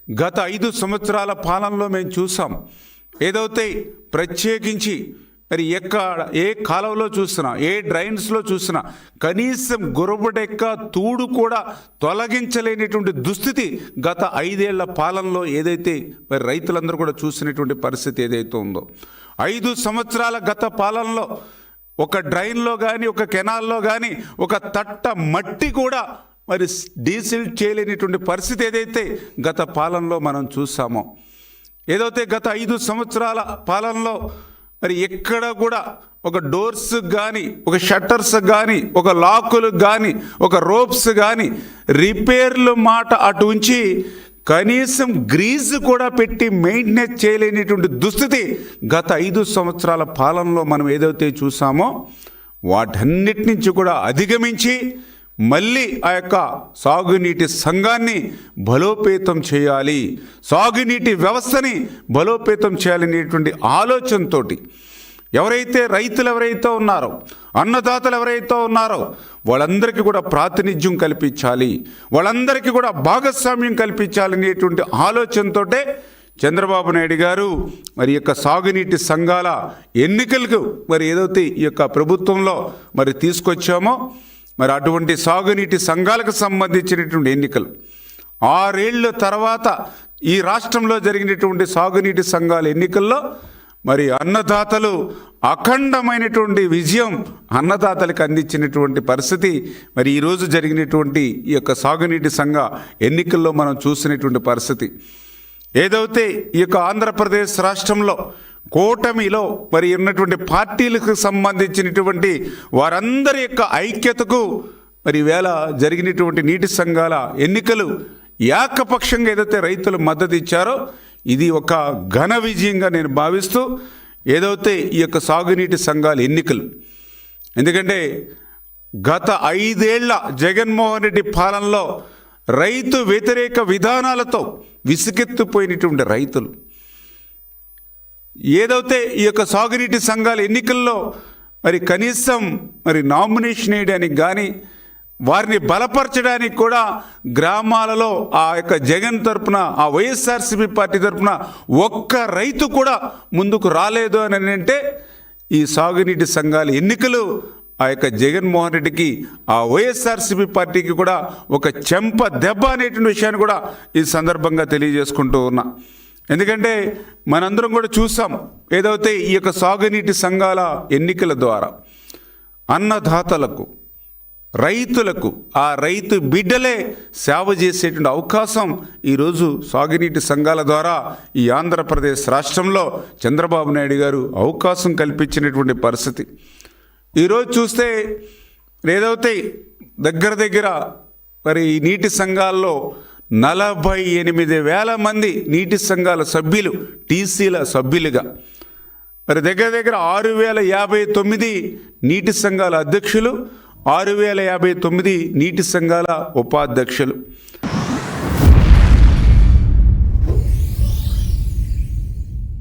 గత 5 సంవత్సరాల పాలనలో మేము చూసాం. ఏదైతే ప్రత్యేకించి మరి ఏ కాలువలో చూసినా, ఏ డ్రైన్స్లో చూసినా కనీసం గురబడెక్క తూడు కూడా తొలగించలేనిటువంటి దుస్థితి గత 5 ఏళ్ల పాలనలో ఏదైతే మరి రైతులందరూ కూడా చూసినటువంటి పరిస్థితి ఏదైతే ఉందో, 5 సంవత్సరాల గత పాలనలో ఒక డ్రైన్లో కానీ, ఒక కెనాల్లో కానీ ఒక తట్ట మట్టి కూడా మరి డీసిల్ట్ చేయలేనిటువంటి పరిస్థితి ఏదైతే గత పాలనలో మనం చూసామో, ఏదైతే గత 5 సంవత్సరాల పాలనలో మరి ఎక్కడ కూడా ఒక డోర్స్ కానీ, ఒక షట్టర్స్ కానీ, ఒక లాకులు కానీ, ఒక రోప్స్ కానీ రిపేర్లు మాట అటు ఉంచి కనీసం గ్రీజ్ కూడా పెట్టి మెయింటెనెన్స్ చేయలేనిటువంటి దుస్థితి గత 5 సంవత్సరాల పాలనలో మనం ఏదైతే చూసామో వాటన్నిటి నుంచి కూడా అధిగమించి మళ్ళీ ఆ యొక్క సాగునీటి సంఘాన్ని బలోపేతం చేయాలి, సాగునీటి వ్యవస్థని బలోపేతం చేయాలనేటువంటి ఆలోచనతో రైతులు ఎవరైతే ఉన్నారో, అన్నదాతలు ఎవరైతే ఉన్నారో వాళ్ళందరికీ కూడా ప్రాతినిధ్యం కల్పించాలి, వాళ్ళందరికీ కూడా భాగస్వామ్యం కల్పించాలనేటువంటి ఆలోచనతో చంద్రబాబు నాయుడు గారు మరి యొక్క సాగునీటి సంఘాల ఎన్నికలకు మరి ఏదైతే ఈ యొక్క ప్రభుత్వంలో మరి తీసుకొచ్చామో మరి అటువంటి సాగునీటి సంఘాలకు సంబంధించినటువంటి ఎన్నికలు 6 ఏళ్ళ తర్వాత ఈ రాష్ట్రంలో జరిగినటువంటి సాగునీటి సంఘాల ఎన్నికల్లో మరి అన్నదాతలు అఖండమైనటువంటి విజయం అన్నదాతలకు అందించినటువంటి పరిస్థితి మరి ఈరోజు జరిగినటువంటి ఈ యొక్క సాగునీటి సంఘ ఎన్నికల్లో మనం చూసినటువంటి పరిస్థితి. ఏదైతే ఈ యొక్క ఆంధ్రప్రదేశ్ రాష్ట్రంలో కూటమిలో మరి ఉన్నటువంటి పార్టీలకు సంబంధించినటువంటి వారందరి యొక్క ఐక్యతకు మరి వేళ జరిగినటువంటి నీటి సంఘాల ఎన్నికలు ఏకపక్షంగా ఏదైతే రైతులు మద్దతు ఇచ్చారో ఇది ఒక ఘన విజయంగా నేను భావిస్తూ ఏదైతే ఈ యొక్క సాగునీటి సంఘాల ఎన్నికలు, ఎందుకంటే గత 5 ఏళ్ల జగన్మోహన్ రెడ్డి పాలనలో రైతు వ్యతిరేక విధానాలతో విసుగెత్తిపోయినటువంటి రైతులు ఏదైతే ఈ యొక్క సాగునీటి సంఘాల ఎన్నికల్లో మరి కనీసం మరి నామినేషన్ వేయడానికి కానీ, వారిని బలపరచడానికి కూడా గ్రామాలలో ఆ యొక్క జగన్ తరపున, ఆ వైఎస్ఆర్సీపీ పార్టీ తరపున ఒక్క రైతు కూడా ముందుకు రాలేదు అని అంటే ఈ సాగునీటి సంఘాల ఎన్నికలు ఆ యొక్క జగన్మోహన్ రెడ్డికి, ఆ వైఎస్ఆర్సీపీ పార్టీకి కూడా ఒక చెంప దెబ్బ అనేటువంటి విషయాన్ని కూడా ఈ సందర్భంగా తెలియజేసుకుంటూ ఉన్నా. ఎందుకంటే మనందరం కూడా చూసాం ఏదైతే ఈ యొక్క సాగునీటి సంఘాల ఎన్నికల ద్వారా అన్నదాతలకు, రైతులకు, ఆ రైతు బిడ్డలే సేవ చేసేటువంటి అవకాశం ఈరోజు సాగునీటి సంఘాల ద్వారా ఈ ఆంధ్రప్రదేశ్ రాష్ట్రంలో చంద్రబాబు నాయుడు గారు అవకాశం కల్పించినటువంటి పరిస్థితి. ఈరోజు చూస్తే ఏదైతే దగ్గర మరి ఈ నీటి సంఘాల్లో 48,000 మంది నీటి సంఘాల సభ్యులు, టీసీల సభ్యులుగా, మరి దగ్గర 6,059 నీటి సంఘాల అధ్యక్షులు, 6,059 నీటి సంఘాల ఉపాధ్యక్షులు.